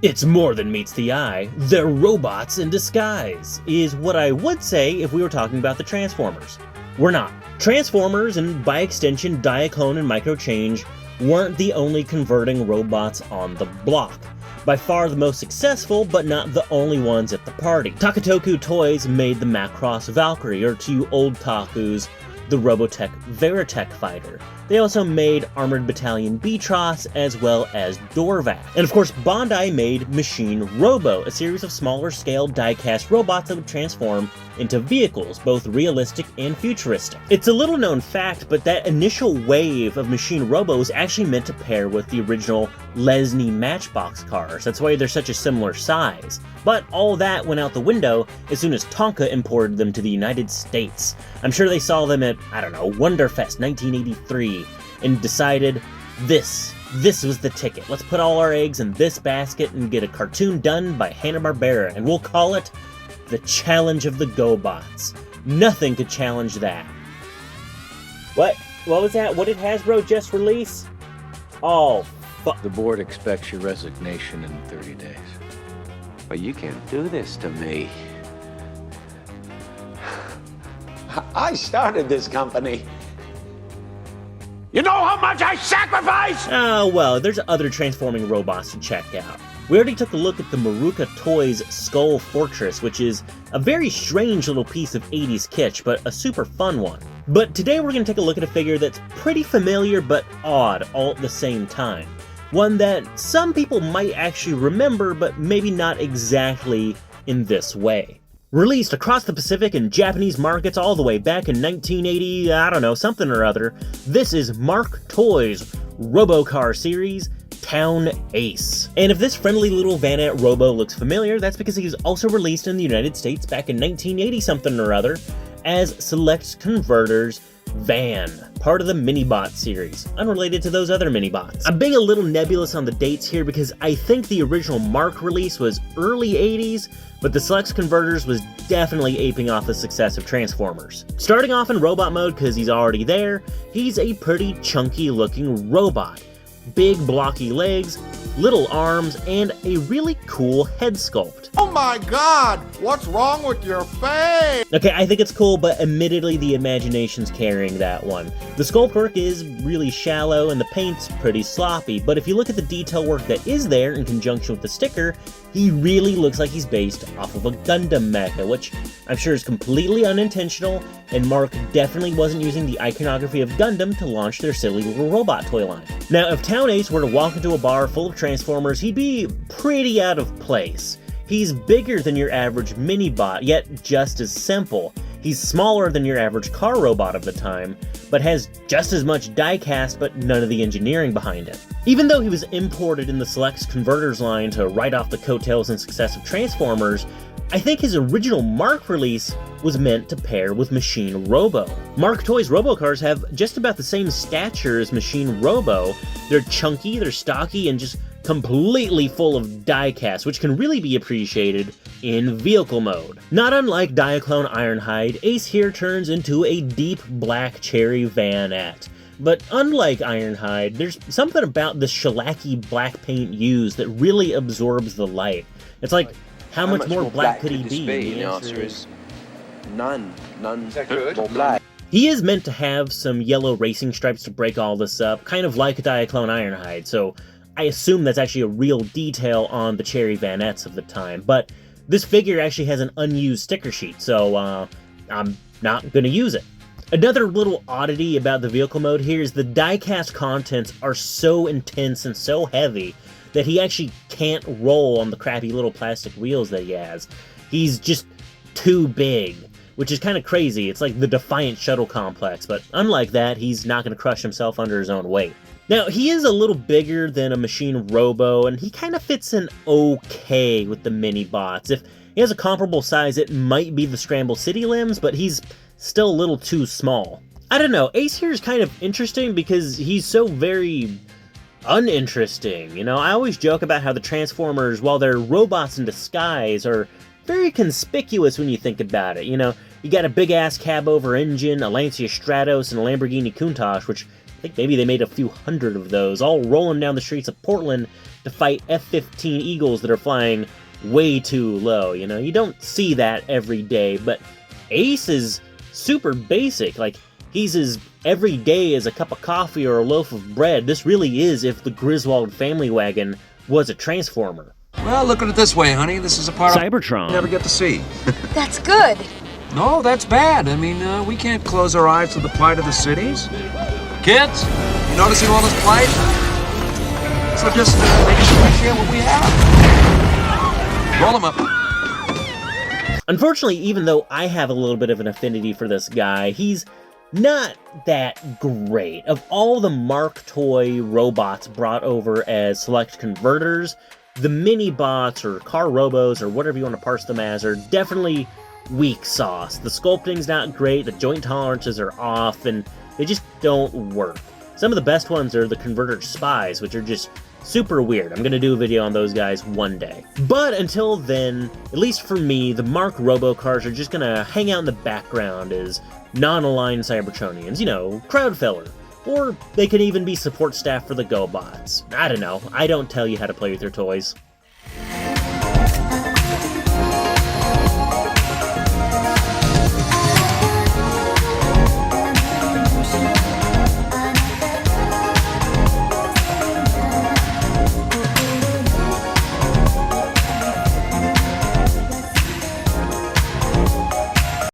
It's more than meets the eye. They're robots in disguise, is what I would say if we were talking about the Transformers. We're not. Transformers, and by extension Diaclone and Microchange, weren't the only converting robots on the block. By far the most successful, but not the only ones at the party. Takatoku Toys made the Macross Valkyrie, or to you old takus, the Robotech Veritech fighter. They also made Armored Battalion Beatross, as well as Dorvac. And of course, Bandai made Machine Robo, a series of smaller scale die-cast robots that would transform into vehicles, both realistic and futuristic. It's a little known fact, but that initial wave of Machine Robo was actually meant to pair with the original Lesney Matchbox cars. That's why they're such a similar size. But all that went out the window as soon as Tonka imported them to the United States. I'm sure they saw them at, I don't know, Wonderfest 1983 and decided this was the ticket. Let's put all our eggs in this basket and get a cartoon done by Hanna-Barbera, and we'll call it The Challenge of the Gobots. Nothing could challenge that. What was that? What did Hasbro just release? Oh, fuck. The board expects your resignation in 30 days. But you can't do this to me. I started this company. You know how much I sacrificed? Oh, well, there's other transforming robots to check out. We already took a look at the Maruka Toys Skull Fortress, which is a very strange little piece of 80s kitsch, but a super fun one. But today we're going to take a look at a figure that's pretty familiar but odd all at the same time. One that some people might actually remember, but maybe not exactly in this way. Released across the Pacific in Japanese markets all the way back in 1980, I don't know, something or other, this is Mark Toys' Robocar series, Town Ace. And if this friendly little vanette Robo looks familiar, that's because he was also released in the United States back in 1980 something or other as Select Convertors Van, part of the Minibot series, unrelated to those other Minibots. I'm being a little nebulous on the dates here because I think the original Mark release was early 80s, but the Select Converters was definitely aping off the success of Transformers. Starting off in robot mode because he's already there, he's a pretty chunky looking robot. Big blocky legs, little arms, and a really cool head sculpt. Oh my god, what's wrong with your face? Okay, I think it's cool, but admittedly the imagination's carrying that one. The sculpt work is really shallow and the paint's pretty sloppy, but if you look at the detail work that is there in conjunction with the sticker, he really looks like he's based off of a Gundam mecha, which I'm sure is completely unintentional, and Mark definitely wasn't using the iconography of Gundam to launch their silly little robot toy line. Now, if Town Ace were to walk into a bar full of Transformers, he'd be pretty out of place. He's bigger than your average Minibot, yet just as simple. He's smaller than your average car robot of the time, but has just as much die-cast but none of the engineering behind it. Even though he was imported in the Select Converters line to ride off the coattails and success of Transformers, I think his original Mark release was meant to pair with Machine Robo. Mark Toys Robocars have just about the same stature as Machine Robo. They're chunky, they're stocky, and just completely full of die-cast, which can really be appreciated in vehicle mode. Not unlike Diaclone Ironhide, Ace here turns into a deep black cherry vanette. But unlike Ironhide, there's something about the shellacky black paint used that really absorbs the light. It's like, how much more black could he be? The answer is none. None Is that good? more black. He is meant to have some yellow racing stripes to break all this up, kind of like Diaclone Ironhide, so I assume that's actually a real detail on the cherry vanettes of the time, but this figure actually has an unused sticker sheet, so I'm not gonna use it. Another little oddity about the vehicle mode here is the die-cast contents are so intense and so heavy that he actually can't roll on the crappy little plastic wheels that he has. He's just too big, which is kind of crazy. It's like the Defiant Shuttle Complex, but unlike that, he's not going to crush himself under his own weight. Now, he is a little bigger than a Machine Robo, and he kind of fits in okay with the Minibots. If he has a comparable size, it might be the Scramble City limbs, but he's still a little too small. I don't know, Ace here is kind of interesting because he's so very uninteresting. You know, I always joke about how the Transformers, while they're robots in disguise, are very conspicuous when you think about it. You know, you got a big-ass cab-over engine, a Lancia Stratos, and a Lamborghini Countach, which I think maybe they made a few hundred of those, all rolling down the streets of Portland, to fight F-15 Eagles that are flying way too low, you know? You don't see that every day, but Ace is super basic. Like, he's as everyday as a cup of coffee or a loaf of bread. This really is if the Griswold family wagon was a transformer. Well, look at it this way, honey. This is a part of Cybertron. you never get to see. That's good. No, that's bad. I mean, we can't close our eyes to the plight of the cities. Kids, you noticing all this plight? So just make sure we share what we have. Roll them up. Unfortunately, even though I have a little bit of an affinity for this guy, he's not that great. Of all the Mark Toy robots brought over as select converters, the mini-bots or car robos or whatever you want to parse them as are definitely weak sauce. The sculpting's not great, the joint tolerances are off, and they just don't work. Some of the best ones are the Converter Spies, which are just super weird. I'm gonna do a video on those guys one day. But until then, at least for me, the Mark Robo cars are just gonna hang out in the background as non-aligned Cybertronians, you know, crowd filler. Or they could even be support staff for the Gobots. I don't know, I don't tell you how to play with your toys.